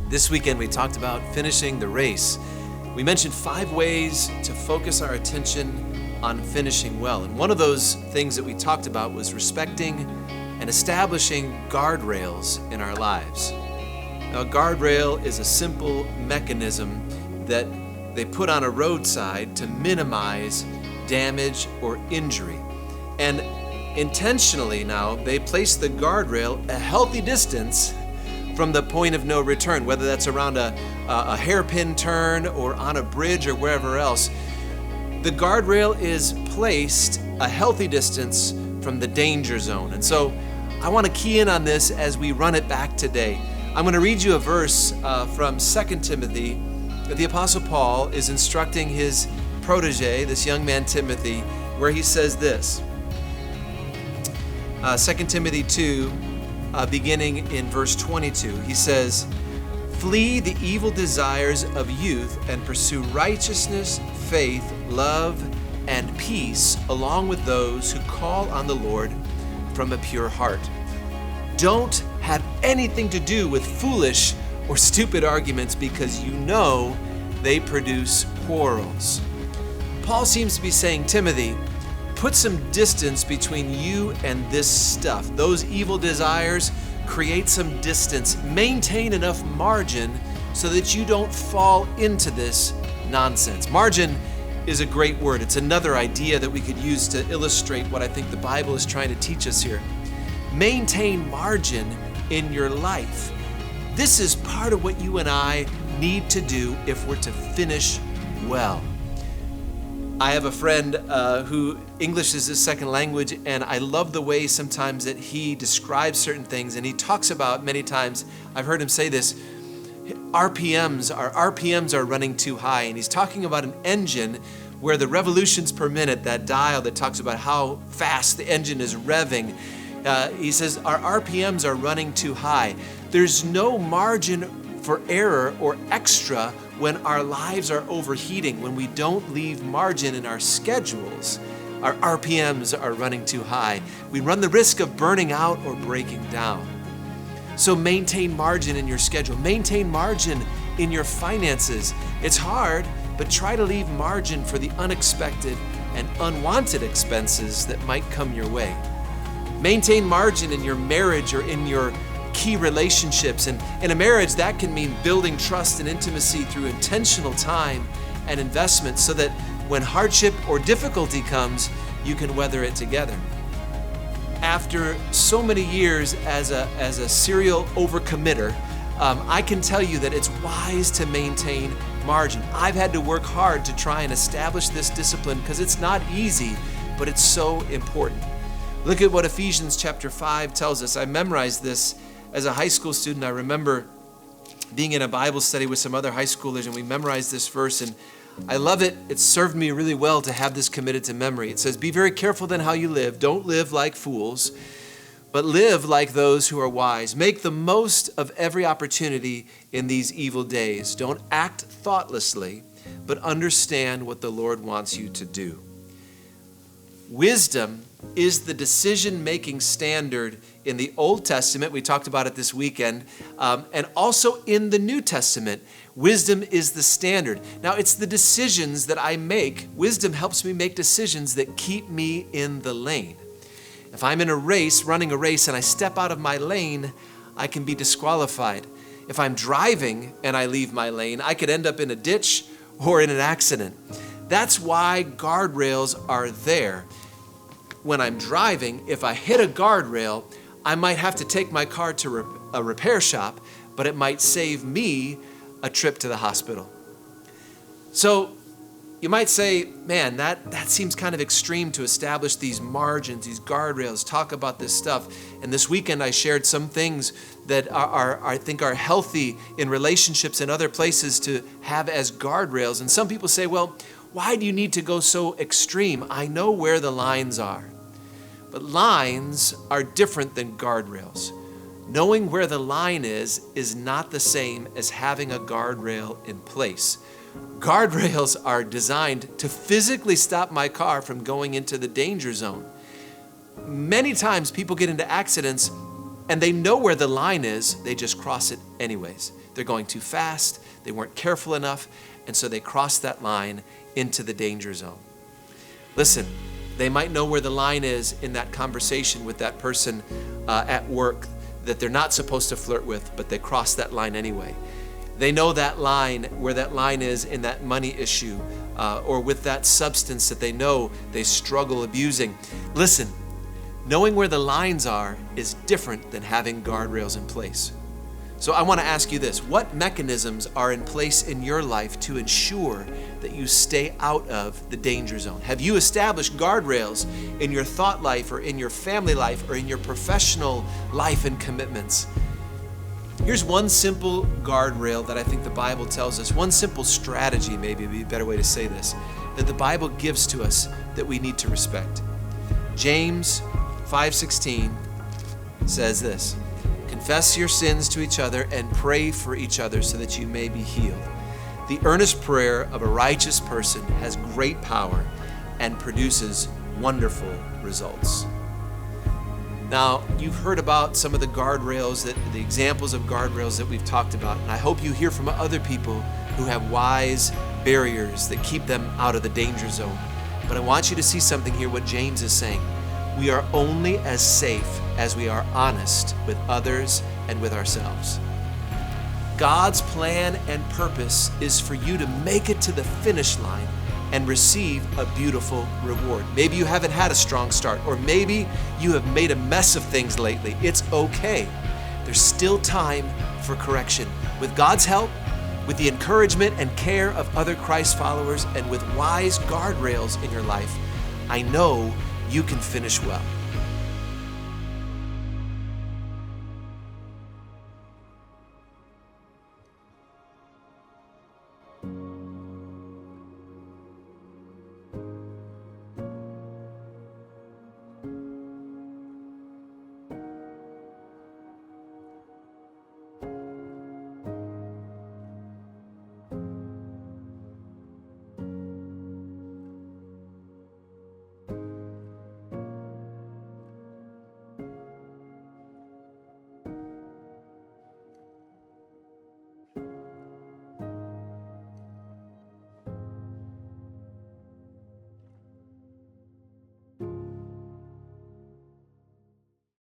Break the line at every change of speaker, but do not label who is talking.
This weekend we talked about finishing the race. We mentioned 5 ways to focus our attention on finishing well. And one of those things that we talked about was respecting and establishing guardrails in our lives. Now, a guardrail is a simple mechanism that they put on a roadside to minimize damage or injury. And intentionally now, they place the guardrail a healthy distance from the point of no return, whether that's around a hairpin turn or on a bridge or wherever else. The guardrail is placed a healthy distance from the danger zone. And so I want to key in on this as we run it back today. I'm going to read you a verse from 2 Timothy that the Apostle Paul is instructing his protege, this young man Timothy, where he says this. 2 Timothy 2, beginning in verse 22, he says, "Flee the evil desires of youth and pursue righteousness, faith, love, and peace, along with those who call on the Lord from a pure heart. Don't have anything to do with foolish or stupid arguments because you know they produce quarrels." Paul seems to be saying, Timothy, put some distance between you and this stuff. Those evil desires, create some distance. Maintain enough margin so that you don't fall into this nonsense. Margin is a great word. It's another idea that we could use to illustrate what I think the Bible is trying to teach us here. Maintain margin in your life. This is part of what you and I need to do if we're to finish well. I have a friend who English is his second language, and I love the way sometimes that he describes certain things, and he talks about many times, I've heard him say this, our RPMs are running too high, and he's talking about an engine where the revolutions per minute, that dial that talks about how fast the engine is revving, he says our RPMs are running too high. There's no margin for error or extra when our lives are overheating, when we don't leave margin in our schedules. Our RPMs are running too high. We run the risk of burning out or breaking down. So maintain margin in your schedule. Maintain margin in your finances. It's hard, but try to leave margin for the unexpected and unwanted expenses that might come your way. Maintain margin in your marriage or in your key relationships. And in a marriage, that can mean building trust and intimacy through intentional time and investment so that when hardship or difficulty comes, you can weather it together. After so many years as a serial overcommitter, I can tell you that it's wise to maintain margin. I've had to work hard to try and establish this discipline because it's not easy, but it's so important. Look at what Ephesians chapter 5 tells us. I memorized this as a high school student. I remember being in a Bible study with some other high schoolers, and we memorized this verse, and I love it. It served me really well to have this committed to memory. It says, "Be very careful then how you live. Don't live like fools, but live like those who are wise. Make the most of every opportunity in these evil days. Don't act thoughtlessly, but understand what the Lord wants you to do." Wisdom is the decision-making standard in the Old Testament. We talked about it this weekend. And also in the New Testament, wisdom is the standard. Now, it's the decisions that I make. Wisdom helps me make decisions that keep me in the lane. If I'm in a race, running a race, and I step out of my lane, I can be disqualified. If I'm driving and I leave my lane, I could end up in a ditch or in an accident. That's why guardrails are there. When I'm driving, if I hit a guardrail, I might have to take my car to a repair shop, but it might save me a trip to the hospital. So you might say, man, that seems kind of extreme to establish these margins, these guardrails, talk about this stuff. And this weekend I shared some things that I think are healthy in relationships and other places to have as guardrails. And some people say, well, why do you need to go so extreme? I know where the lines are. But lines are different than guardrails. Knowing where the line is not the same as having a guardrail in place. Guardrails are designed to physically stop my car from going into the danger zone. Many times people get into accidents and they know where the line is, they just cross it anyways. They're going too fast. They weren't careful enough. And so they crossed that line into the danger zone. Listen, they might know where the line is in that conversation with that person at work that they're not supposed to flirt with, but they crossed that line anyway. They know that line, where that line is in that money issue, or with that substance that they know they struggle abusing. Listen, knowing where the lines are is different than having guardrails in place. So I want to ask you this: what mechanisms are in place in your life to ensure that you stay out of the danger zone? Have you established guardrails in your thought life, or in your family life, or in your professional life and commitments? Here's one simple guardrail that I think the Bible tells us, one simple strategy, maybe would be a better way to say this, that the Bible gives to us that we need to respect. James 5:16 says this: confess your sins to each other and pray for each other so that you may be healed. The earnest prayer of a righteous person has great power and produces wonderful results. Now, you've heard about some of the guardrails, the examples of guardrails that we've talked about, and I hope you hear from other people who have wise barriers that keep them out of the danger zone. But I want you to see something here, what James is saying. We are only as safe as we are honest with others and with ourselves. God's plan and purpose is for you to make it to the finish line and receive a beautiful reward. Maybe you haven't had a strong start, or maybe you have made a mess of things lately. It's okay. There's still time for correction. With God's help, with the encouragement and care of other Christ followers, and with wise guardrails in your life, I know you can finish well.